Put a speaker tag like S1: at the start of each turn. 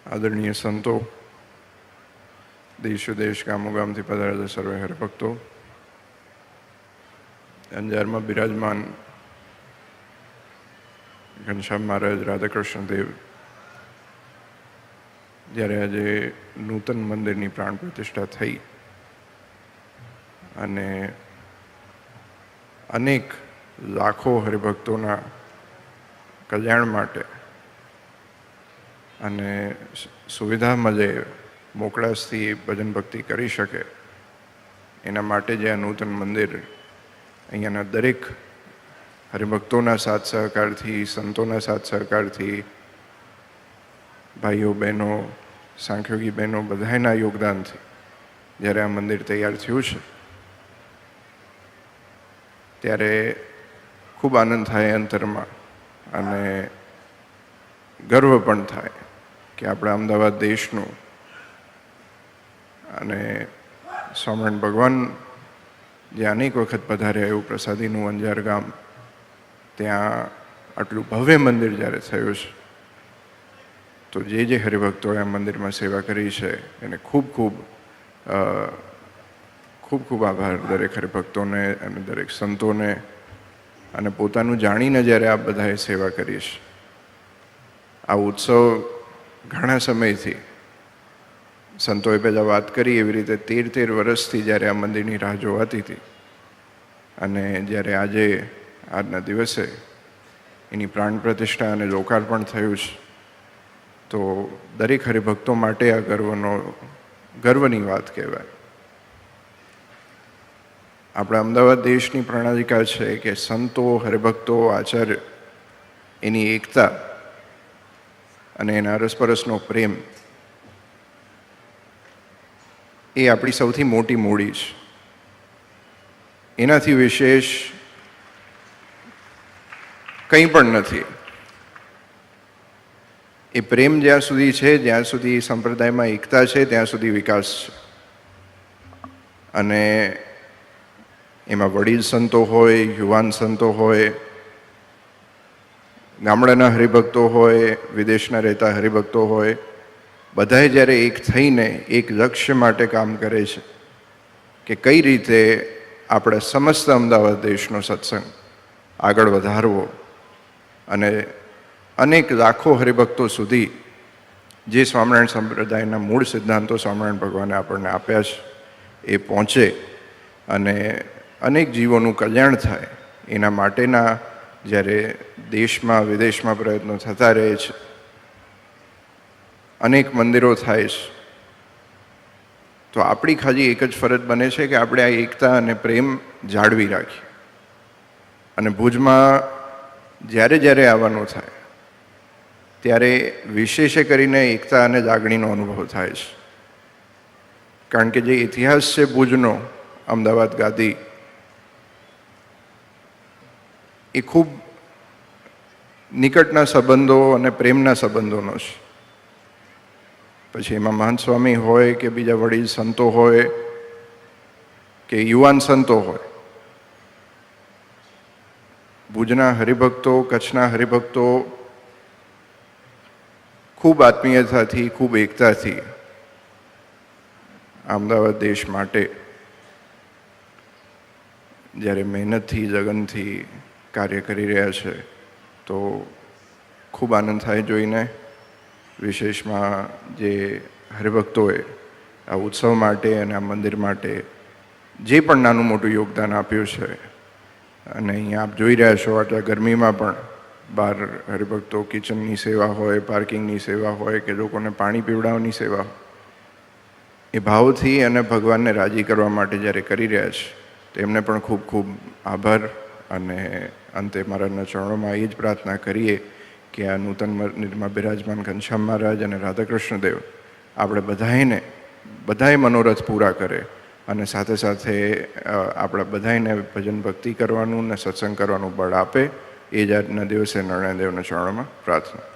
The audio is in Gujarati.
S1: આદરણીય સંતો, દેશ વિદેશ ગામોગામથી પધારેલા સર્વે હરિભક્તો, અંજારમાં બિરાજમાન ઘનશ્યામ મહારાજ, રાધાકૃષ્ણ દેવ, જ્યારે આજે નૂતન મંદિરની પ્રાણ પ્રતિષ્ઠા થઈ અને અનેક લાખો હરિભક્તોના કલ્યાણ માટે અને સુવિધા મળે, મોકળાશથી ભજન ભક્તિ કરી શકે એના માટે જે આ નૂતન મંદિર અહીંયાના દરેક હરિભક્તોના સાથ સહકારથી, સંતોના સાથ સહકારથી, ભાઈઓ બહેનો, સાંખ્યોગી બહેનો બધાના યોગદાનથી જ્યારે આ મંદિર તૈયાર થયું છે ત્યારે ખૂબ આનંદ થાય અંતરમાં અને ગર્વ પણ થાય કે આપણા અમદાવાદ દેશનું અને સ્વામિનારાયણ ભગવાન જે અનેક વખત પધાર્યા એવું પ્રસાદીનું અંજાર ગામ, ત્યાં આટલું ભવ્ય મંદિર જ્યારે થયું છે તો જે હરિભક્તોએ આ મંદિરમાં સેવા કરી છે એને ખૂબ ખૂબ આભાર દરેક હરિભક્તોને અને દરેક સંતોને, અને પોતાનું જાણીને જ્યારે આ બધાએ સેવા કરી છે. આ ઉત્સવ ઘણા સમયથી સંતોએ પહેલાં વાત કરી એવી રીતે 13 વર્ષથી જ્યારે આ મંદિરની રાહ જોવાતી હતી અને જ્યારે આજના દિવસે એની પ્રાણ પ્રતિષ્ઠા અને લોકાર્પણ થયું છે તો દરેક હરિભક્તો માટે આ ગર્વની વાત કહેવાય. આપણા અમદાવાદ દેશની પ્રણાલિકા છે કે સંતો, હરિભક્તો, આચાર્ય એની એકતા અને એના અરસપરસનો પ્રેમ એ આપણી સૌથી મોટી મૂડી છે. એનાથી વિશેષ કંઈ પણ નથી. એ પ્રેમ જ્યાં સુધી છે, જ્યાં સુધી સંપ્રદાયમાં એકતા છે, ત્યાં સુધી વિકાસ છે. અને એમાં વડીલ સંતો હોય, યુવાન સંતો હોય, ગામડાના હરિભક્તો હોય, વિદેશના રહેતા હરિભક્તો હોય, બધાએ જ્યારે એક થઈને એક લક્ષ્ય માટે કામ કરે છે કે કઈ રીતે આપણે સમસ્ત અમદાવાદ દેશનો સત્સંગ આગળ વધારવો અને અનેક લાખો હરિભક્તો સુધી જે સ્વામિનારાયણ સંપ્રદાયના મૂળ સિદ્ધાંતો સ્વામિનારાયણ ભગવાને આપણને આપ્યા છે એ પહોંચે અને અનેક જીવોનું કલ્યાણ થાય, એના માટેના જ્યારે દેશમાં વિદેશમાં પ્રયત્નો થતા રહે છે, અનેક મંદિરો થાય છે, તો આપણી ખાલી એક જ ફરજ બને છે કે આપણે આ એકતા અને પ્રેમ જાળવી રાખીએ. અને ભુજમાં જ્યારે આવવાનું થાય ત્યારે વિશેષ કરીને એકતા અને લાગણીનો અનુભવ થાય છે. કારણ કે જે ઇતિહાસ છે ભુજનો, અમદાવાદ ગાદી, એ ખૂબ નિકટના સંબંધો અને પ્રેમના સંબંધોનો છે. પછી એમાં મહંત સ્વામી હોય કે બીજા વડીલ સંતો હોય કે યુવાન સંતો હોય, ભુજના હરિભક્તો, કચ્છના હરિભક્તો ખૂબ આત્મીયતાથી, ખૂબ એકતાથી અમદાવાદ દેશ માટે જ્યારે મહેનતથી, લગનથી કાર્ય કરી રહ્યા છે તો ખૂબ આનંદ થાય જોઈને. વિશેષમાં જે હરિભક્તોએ આ ઉત્સવ માટે અને આ મંદિર માટે જે પણ નાનું મોટું યોગદાન આપ્યું છે, અને અહીંયા આપ જોઈ રહ્યા છો આટલા ગરમીમાં પણ બહાર હરિભક્તો કિચનની સેવા હોય, પાર્કિંગની સેવા હોય કે લોકોને પાણી પીવડાવવાની સેવા હોય, એ ભાવથી અને ભગવાનને રાજી કરવા માટે જ્યારે કરી રહ્યા છે તેમને પણ ખૂબ ખૂબ આભાર. અને અંતે મારાના ચરણોમાં એ જ પ્રાર્થના કરીએ કે આ નૂતન મંદિરમાં બિરાજમાન ઘનશ્યામ મહારાજ અને રાધાકૃષ્ણ દેવ આપણે બધાએ મનોરથ પૂરા કરે અને સાથે સાથે આપણા બધાને ભજન ભક્તિ કરવાનું અને સત્સંગ કરવાનું બળ આપે. એ જ આજના દિવસે નારાયણ દેવના ચરણોમાં પ્રાર્થના.